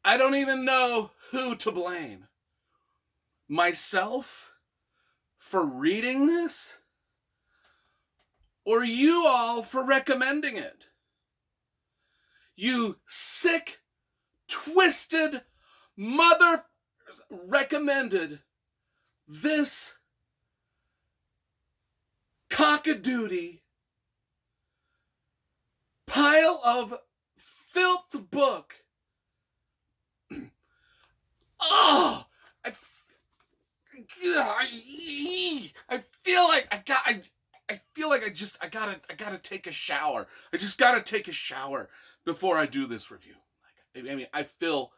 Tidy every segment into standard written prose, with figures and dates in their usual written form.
I don't even know who to blame. Myself for reading this? Or you all for recommending it? You sick, twisted mother recommended this cockadoodie pile of filth book. Oh, I feel like I gotta take a shower. I just gotta take a shower before I do this review. I mean, I feel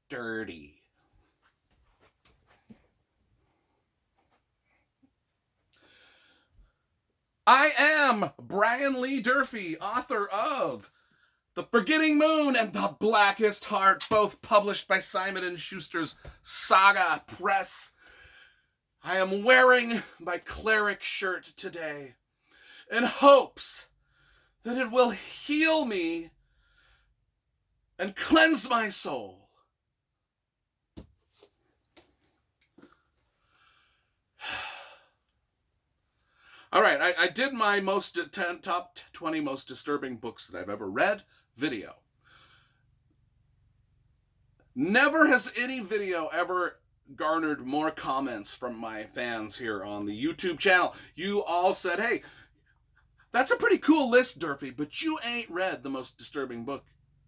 dirty. I am Brian Lee Durfee, author of The Forgetting Moon and The Blackest Heart, both published by Simon & Schuster's Saga Press. I am wearing my cleric shirt today in hopes that it will heal me and cleanse my soul. All right, I did my top 20 most disturbing books that I've ever read video. Never has any video ever garnered more comments from my fans here on the YouTube channel. You all said, hey, that's a pretty cool list, Durfee, but you ain't read the most disturbing book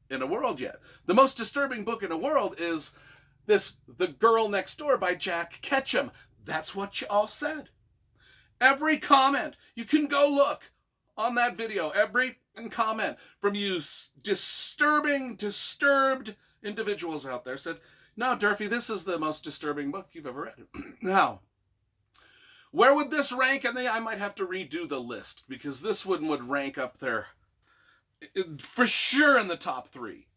in the world yet. The most disturbing book in the world is The Girl Next Door by Jack Ketchum. That's what you all said. Every comment, you can go look on that video, every comment from you disturbed individuals out there said, no, Durfee, this is the most disturbing book you've ever read. Now, where would this rank? And I might have to redo the list because this one would rank up there for sure in the top 3.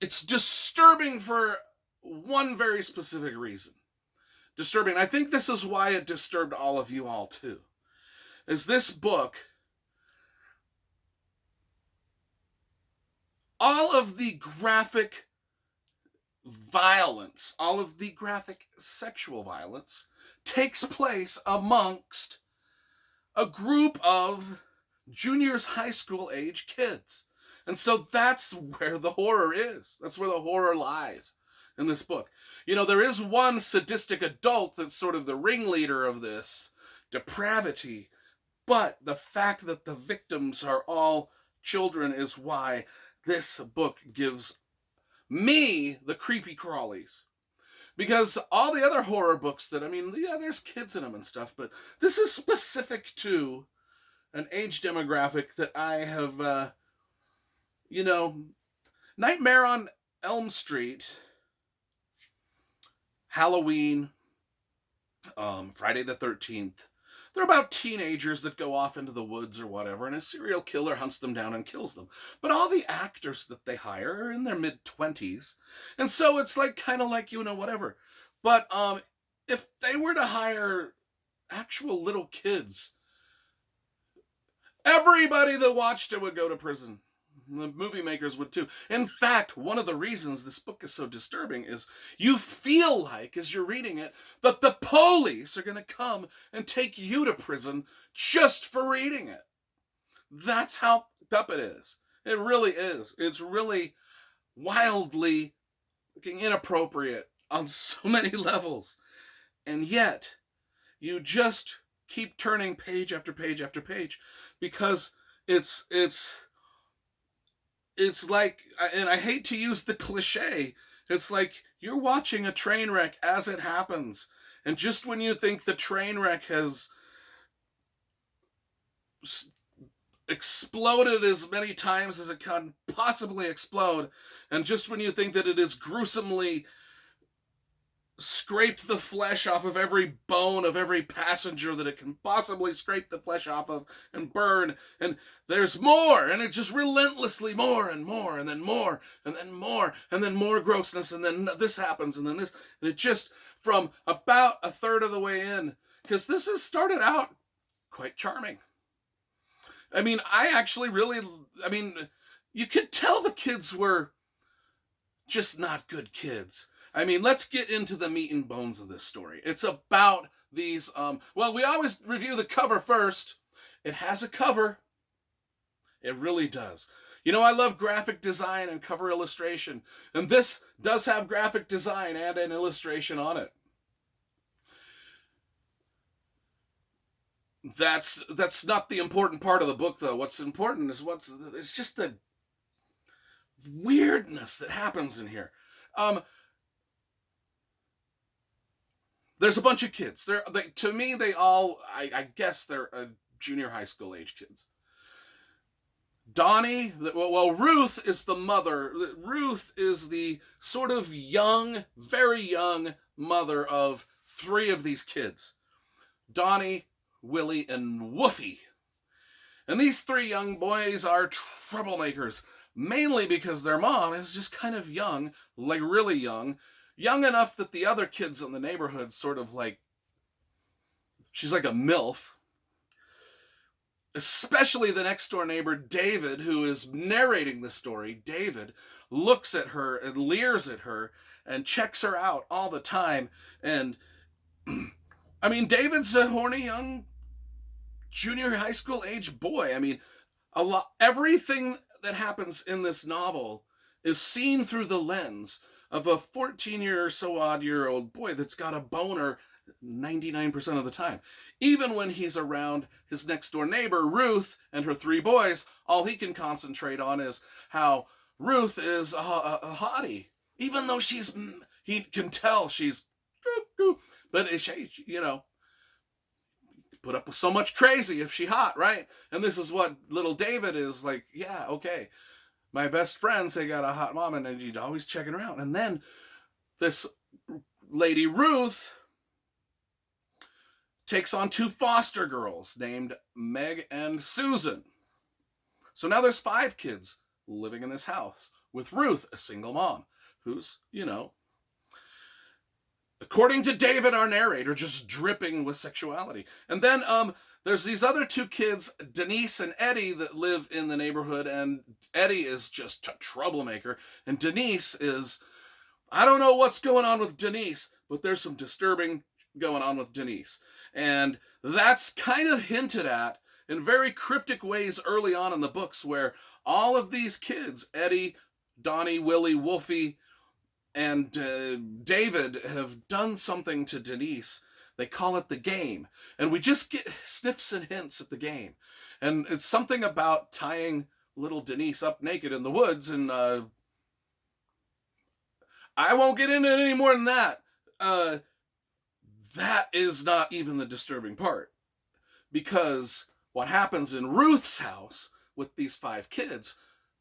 It's disturbing for one very specific reason. Disturbing. I think this is why it disturbed all of you all too. Is this book, all of the graphic violence, all of the graphic sexual violence takes place amongst a group of juniors high school age kids. And so that's where the horror is. That's where the horror lies in this book. You know, there is one sadistic adult that's sort of the ringleader of this depravity, but the fact that the victims are all children is why this book gives me the creepy crawlies. Because all the other horror books that, I mean, yeah, there's kids in them and stuff, but this is specific to an age demographic that I have, Nightmare on Elm Street, Halloween, Friday the 13th. They're about teenagers that go off into the woods or whatever, and a serial killer hunts them down and kills them. But all the actors that they hire are in their mid-20s, and so it's like kind of like, whatever. But if they were to hire actual little kids, everybody that watched it would go to prison. The movie makers would too. In fact, one of the reasons this book is so disturbing is you feel like, as you're reading it, that the police are going to come and take you to prison just for reading it. That's how up it is. It really is. It's really wildly inappropriate on so many levels. And yet, you just keep turning page after page after page because it's like, and I hate to use the cliche, it's like you're watching a train wreck as it happens. And just when you think the train wreck has exploded as many times as it can possibly explode, and just when you think that it is gruesomely scraped the flesh off of every bone of every passenger that it can possibly scrape the flesh off of and burn, and there's more, and it just relentlessly more and more, and then more, and then more, and then more grossness, and then this happens, and then this, and it just, from about a third of the way in, because this has started out quite charming. I mean, I actually really, I mean, you could tell the kids were just not good kids. I mean, let's get into the meat and bones of this story. It's about these, well, we always review the cover first. It has a cover. It really does. You know, I love graphic design and cover illustration, and this does have graphic design and an illustration on it. That's not the important part of the book, though. What's important is it's just the weirdness that happens in here. There's a bunch of kids. To me, they all, I guess they're junior high school age kids. Donnie, well, Ruth is the mother. Ruth is the sort of young, very young mother of three of these kids. Donnie, Willie, and Woofy. And these three young boys are troublemakers, mainly because their mom is just kind of young, like really young enough that the other kids in the neighborhood sort of like, she's like a MILF. Especially the next door neighbor, David, who is narrating the story. David looks at her and leers at her and checks her out all the time. And I mean, David's a horny young junior high school age boy. I mean, everything that happens in this novel is seen through the lens of a 14-year-old boy that's got a boner 99% of the time. Even when he's around his next door neighbor, Ruth, and her three boys, all he can concentrate on is how Ruth is a hottie. Even though he can tell she's, but she, you know, put up with so much crazy if she hot, right? And this is what little David is like, yeah, okay. My best friends, they got a hot mom, and he'd always checking her out. And then this lady Ruth takes on two foster girls named Meg and Susan. So now there's 5 kids living in this house with Ruth, a single mom, who's, you know, according to David, our narrator, just dripping with sexuality. And then there's these other 2 kids, Denise and Eddie, that live in the neighborhood, and Eddie is just a troublemaker, and Denise is, I don't know what's going on with Denise, but there's some disturbing going on with Denise. And that's kind of hinted at in very cryptic ways early on in the books, where all of these kids, Eddie, Donnie, Willie, Wolfie, and David, have done something to Denise. They call it the game. And we just get sniffs and hints at the game. And it's something about tying little Denise up naked in the woods. And I won't get into it any more than that. That is not even the disturbing part. Because what happens in Ruth's house with these 5 kids,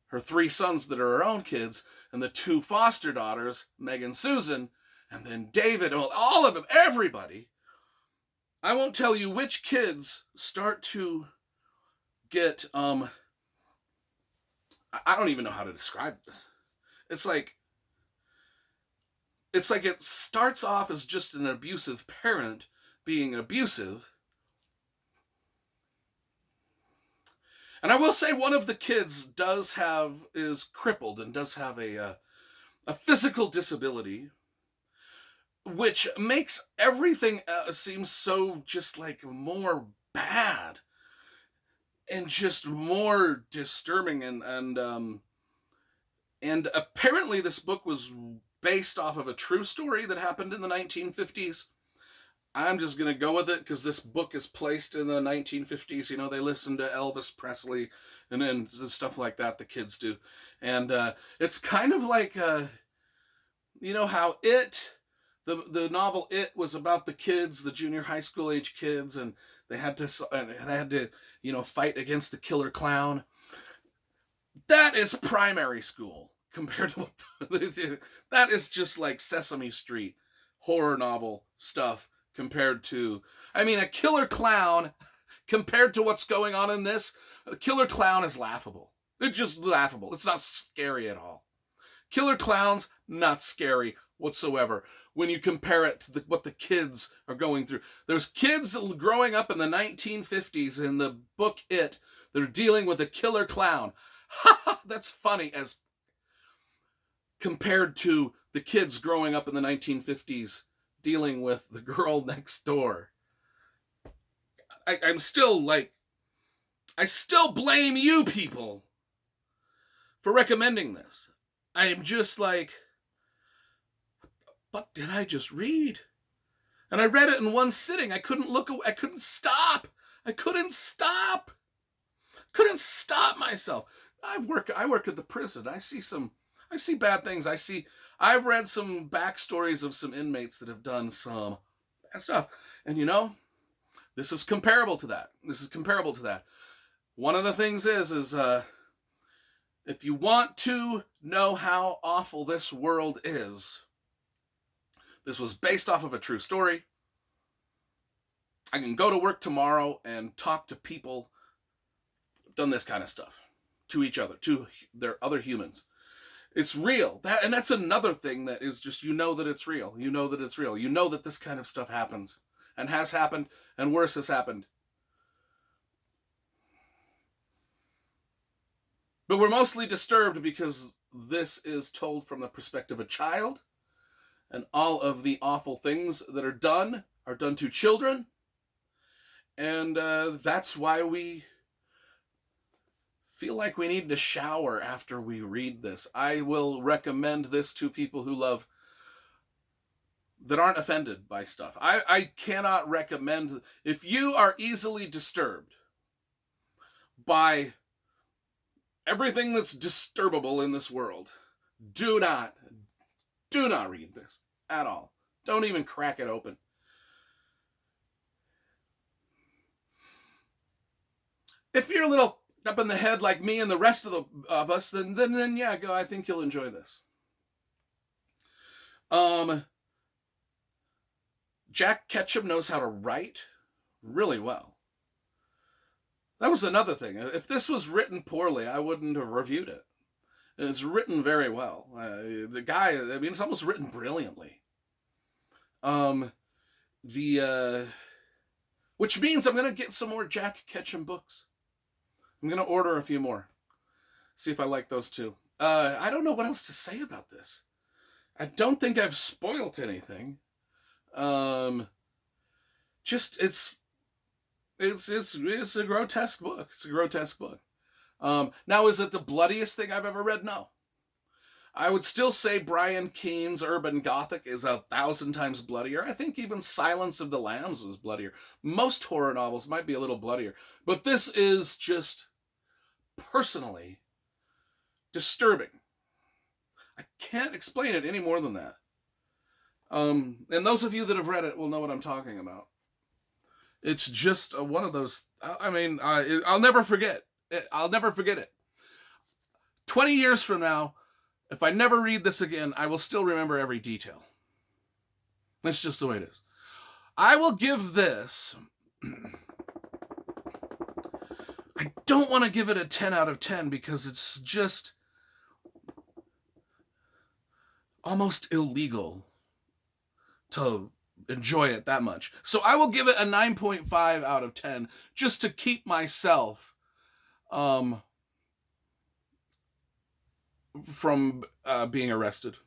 her 3 sons that are her own kids, and the 2 foster daughters, Meg and Susan, and then David, all of them, everybody. I won't tell you which kids start to get, I don't even know how to describe this. It's like it starts off as just an abusive parent being abusive. And I will say one of the kids is crippled and does have a physical disability, which makes everything seem so just like more bad and just more disturbing. And apparently this book was based off of a true story that happened in the 1950s. I'm just going to go with it because this book is placed in the 1950s. You know, they listen to Elvis Presley and stuff like that, the kids do. And it's kind of like, you know how the novel It was about the kids, the junior high school age kids, and they had to, you know, fight against the killer clown. That is primary school compared to that is just like Sesame Street horror novel stuff. Compared to, I mean, a killer clown, compared to what's going on in this, a killer clown is laughable. It's just laughable. It's not scary at all. Killer clowns, not scary whatsoever when you compare it to what the kids are going through. There's kids growing up in the 1950s in the book It They're dealing with a killer clown. Ha ha! That's funny as compared to the kids growing up in the 1950s dealing with the girl next door. I'm still like, I still blame you people for recommending this. I am just like, what did I just read? And I read it in one sitting. I couldn't look away. I couldn't stop. I couldn't stop. Couldn't stop myself. I work at the prison. I see bad things. I've read some backstories of some inmates that have done some bad stuff. And this is comparable to that. One of the things is if you want to know how awful this world is, this was based off of a true story. I can go to work tomorrow and talk to people who've done this kind of stuff to each other, to their other humans. It's real. And that's another thing that is just, that it's real. That it's real. That this kind of stuff happens and has happened and worse has happened. But we're mostly disturbed because this is told from the perspective of a child, and all of the awful things that are done to children. And that's why we feel like we need to shower after we read this. I will recommend this to people that aren't offended by stuff. I cannot recommend, if you are easily disturbed by everything that's disturbable in this world, do not read this at all. Don't even crack it open. If you're a little up in the head like me and the rest of us, then yeah, go. I think you'll enjoy this. Jack Ketchum knows how to write really well. That was another thing. If this was written poorly, I wouldn't have reviewed it. It's written very well. The guy, it's almost written brilliantly. Which means I'm going to get some more Jack Ketchum books. I'm going to order a few more. See if I like those too. I don't know what else to say about this. I don't think I've spoiled anything. It's a grotesque book. It's a grotesque book. Now, is it the bloodiest thing I've ever read? No. I would still say Brian Keene's Urban Gothic is 1,000 times bloodier. I think even Silence of the Lambs was bloodier. Most horror novels might be a little bloodier. But this is just personally disturbing. I can't explain it any more than that. And those of you that have read it will know what I'm talking about. It's just one of those, I'll never forget it. I'll never forget it. 20 years from now, if I never read this again, I will still remember every detail. That's just the way it is. I will give this, I don't want to give it a 10 out of 10 because it's just almost illegal to enjoy it that much. So I will give it a 9.5 out of 10 just to keep myself from being arrested.